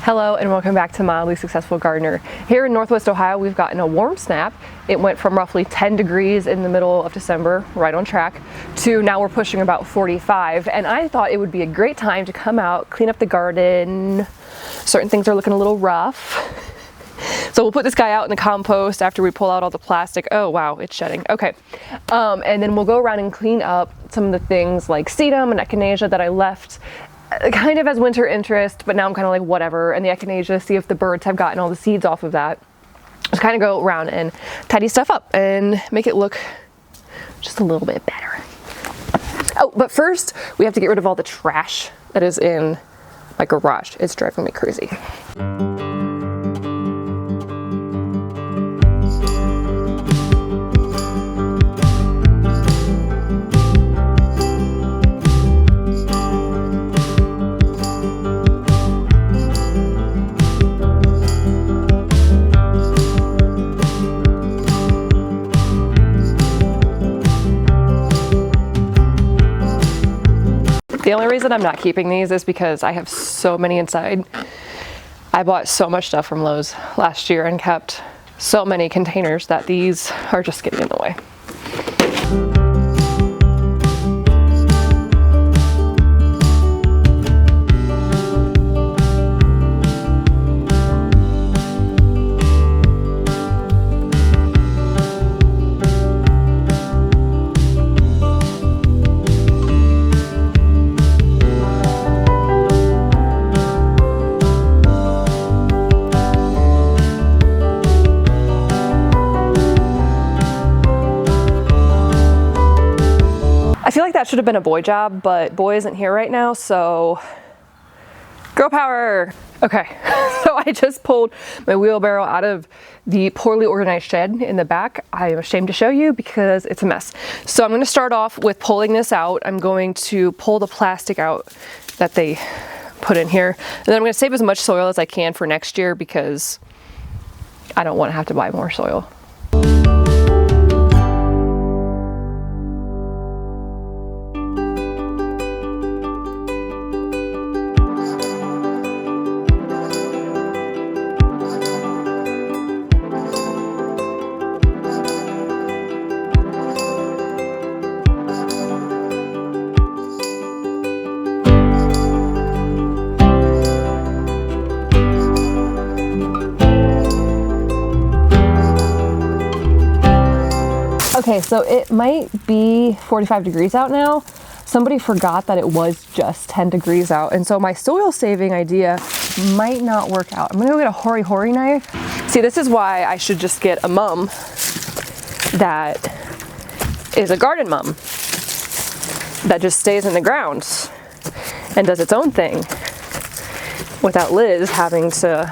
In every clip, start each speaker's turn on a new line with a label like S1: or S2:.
S1: Hello and welcome back to Mildly Successful Gardener. Here in Northwest Ohio, we've gotten a warm snap. It went from roughly 10 degrees in the middle of December, right on track, to now we're pushing about 45. And I thought it would be a great time to come out, clean up the garden. Certain things are looking a little rough. So we'll put this guy out in the compost after we pull out all the plastic. Oh wow, it's shedding. Okay. And then we'll go around and clean up some of the things like sedum and echinacea that I left kind of as winter interest, but now I'm kind of like whatever. And the echinacea, see if the birds have gotten all the seeds off of that. Just kind of go around and tidy stuff up and make it look just a little bit better. Oh, but first we have to get rid of all the trash that is in my garage. It's driving me crazy. The only reason I'm not keeping these is because I have so many inside. I bought so much stuff from Lowe's last year and kept so many containers that these are just getting in the way. I feel like that should have been a boy job, but boy isn't here right now, so girl power. Okay, so I just pulled my wheelbarrow out of the poorly organized shed in the back. I am ashamed to show you because it's a mess. So I'm going to start off with pulling this out. I'm going to pull the plastic out that they put in here. And then I'm going to save as much soil as I can for next year because I don't want to have to buy more soil. Okay, so it might be 45 degrees out now. Somebody forgot that it was just 10 degrees out. And so my soil saving idea might not work out. I'm gonna go get a hori knife. See, this is why I should just get a mum that is a garden mum that just stays in the ground and does its own thing without Liz having to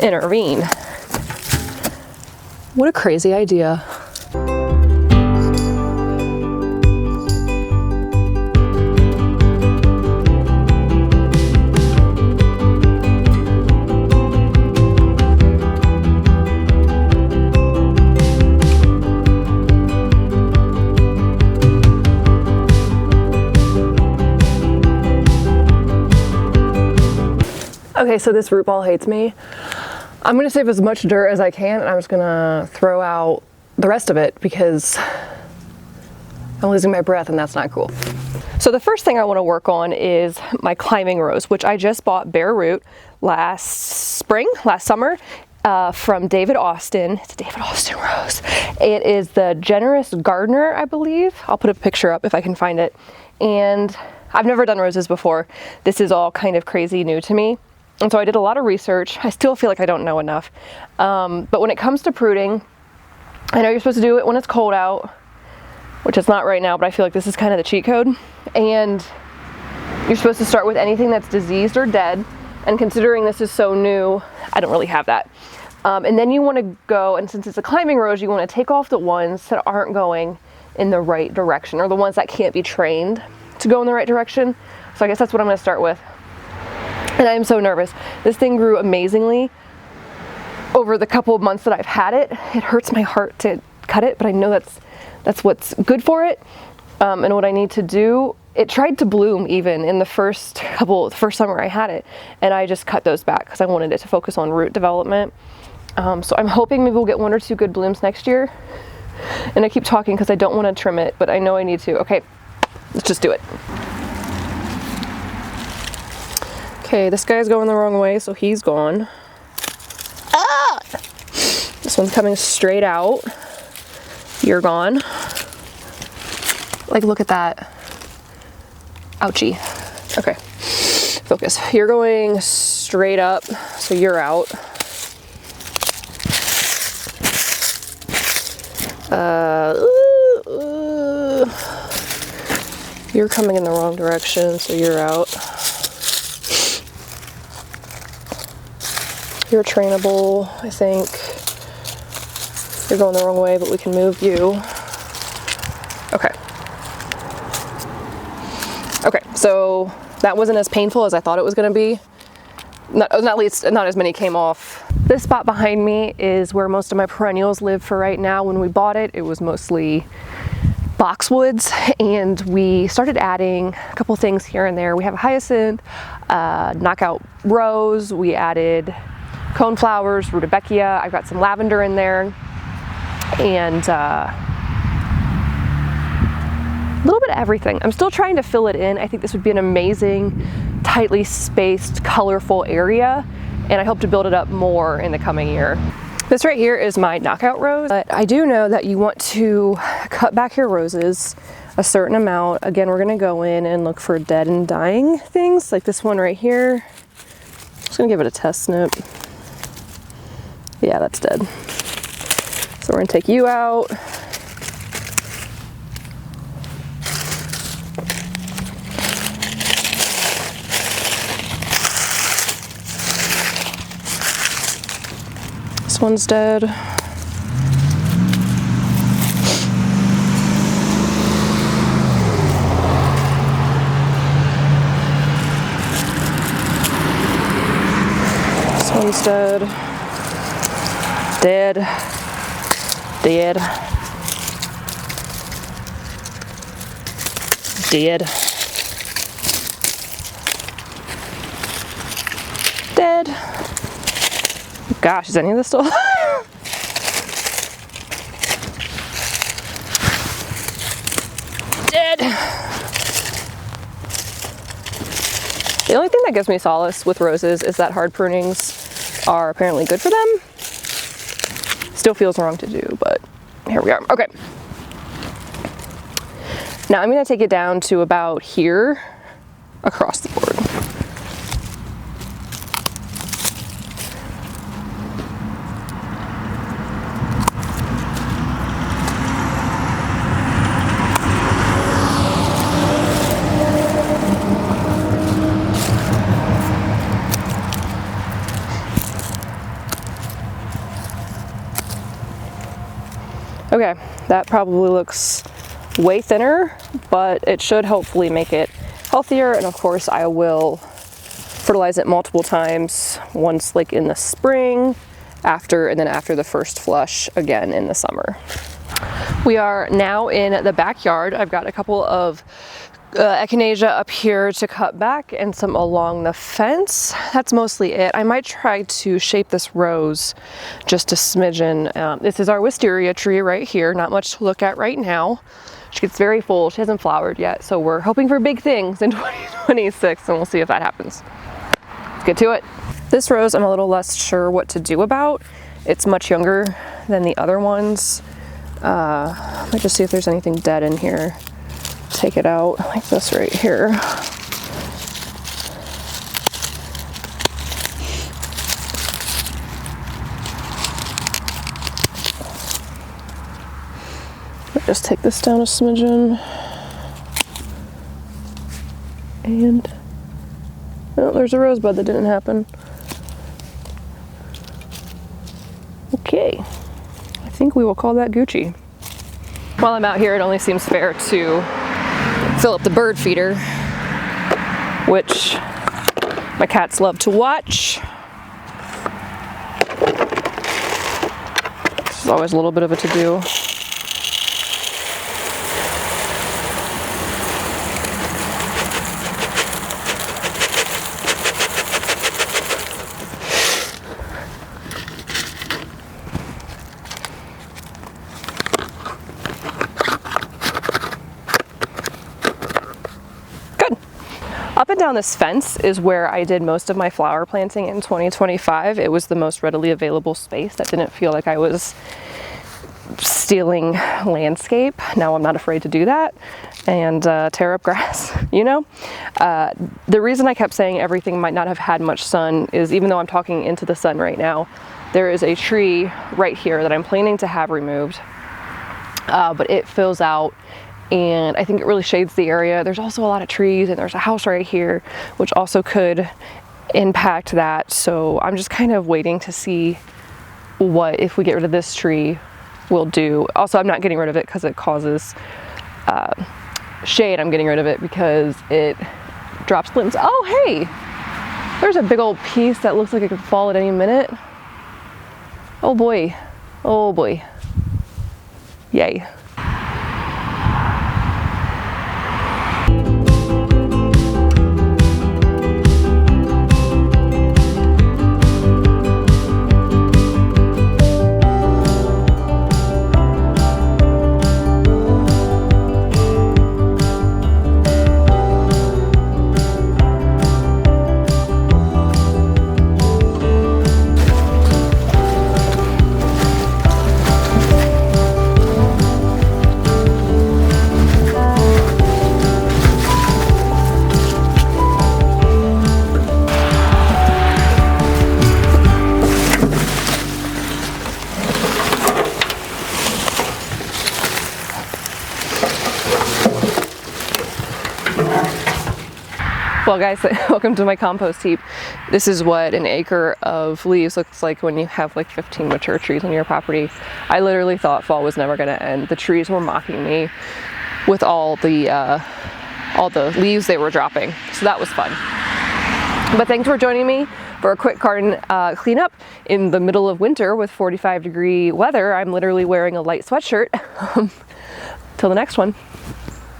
S1: intervene. What a crazy idea. Okay, so this root ball hates me. I'm gonna save as much dirt as I can and I'm just gonna throw out the rest of it because I'm losing my breath and that's not cool. So the first thing I wanna work on is my climbing rose, which I just bought bare root last summer from David Austin. It's a David Austin rose. It is the Generous Gardener, I believe. I'll put a picture up if I can find it. And I've never done roses before. This is all kind of crazy new to me. And so I did a lot of research. I still feel like I don't know enough. But when it comes to pruning, I know you're supposed to do it when it's cold out, which it's not right now, but I feel like this is kind of the cheat code. And you're supposed to start with anything that's diseased or dead. And considering this is so new, I don't really have that. And then you want to go, and since it's a climbing rose, you want to take off the ones that aren't going in the right direction, or the ones that can't be trained to go in the right direction. So I guess that's what I'm going to start with. And I am so nervous. This thing grew amazingly over the couple of months that I've had it. It hurts my heart to cut it, but I know that's what's good for it. And what I need to do it tried to bloom even in the first summer I had it, and I just cut those back because I wanted it to focus on root development. So I'm hoping maybe we'll get 1 or 2 good blooms next year. And I keep talking because I don't want to trim it, but I know I need to. Okay, let's just do it. Okay, this guy's going the wrong way, so he's gone. Ah! This one's coming straight out. You're gone. Like, look at that. Ouchie. Okay, focus. You're going straight up, so you're out. You're coming in the wrong direction, so you're out. You're trainable, I think. You're going the wrong way, but we can move you. Okay. Okay, so that wasn't as painful as I thought it was going to be. Not as many came off. This spot behind me is where most of my perennials live for right now. When we bought it, it was mostly boxwoods, and we started adding a couple things here and there. We have a hyacinth, knockout rose, we added coneflowers, rudbeckia, I've got some lavender in there, and a little bit of everything. I'm still trying to fill it in. I think this would be an amazing, tightly spaced, colorful area, and I hope to build it up more in the coming year. This right here is my knockout rose, but I do know that you want to cut back your roses a certain amount. Again, we're gonna go in and look for dead and dying things, like this one right here. I'm just gonna give it a test snip. Yeah, that's dead. So we're gonna take you out. This one's dead. This one's dead. Dead. Dead. Dead. Dead. Gosh, is any of this still alive? Dead. The only thing that gives me solace with roses is that hard prunings are apparently good for them. Still feels wrong to do, but here we are. Okay. Now I'm gonna take it down to about here across the board. Okay, that probably looks way thinner, but it should hopefully make it healthier. And of course I will fertilize it multiple times, once like in the spring, and then after the first flush again in the summer. We are now in the backyard. I've got a couple of echinacea up here to cut back and some along the fence. That's mostly it. I might try to shape this rose just a smidgen. This is our wisteria tree right here. Not much to look at right now. She gets very full. She hasn't flowered yet, so we're hoping for big things in 2026, and we'll see if that happens. Let's get to it. This rose I'm a little less sure what to do about. It's much younger than the other ones. Let me just see if there's anything dead in here. Take it out like this right here. Just take this down a smidgen. And oh, there's a rosebud that didn't happen. Okay, I think we will call that Gucci. While I'm out here, it only seems fair to fill up the bird feeder, which my cats love to watch. This is always a little bit of a to-do. down this fence is where I did most of my flower planting in 2025. It was the most readily available space that didn't feel like I was stealing landscape. Now I'm not afraid to do that and tear up grass, you know? The reason I kept saying everything might not have had much sun is, even though I'm talking into the sun right now, there is a tree right here that I'm planning to have removed, but it fills out and I think it really shades the area. There's also a lot of trees and there's a house right here, which also could impact that. So I'm just kind of waiting to see what, if we get rid of this tree, will do. Also, I'm not getting rid of it because it causes shade. I'm getting rid of it because it drops limbs. Oh, hey, there's a big old piece that looks like it could fall at any minute. Oh boy, oh boy, yay. Well guys, welcome to my compost heap. This is what an acre of leaves looks like when you have like 15 mature trees on your property. I literally thought fall was never gonna end. The trees were mocking me with all the leaves they were dropping. So that was fun. But thanks for joining me for a quick garden cleanup in the middle of winter with 45-degree weather. I'm literally wearing a light sweatshirt. Till the next one.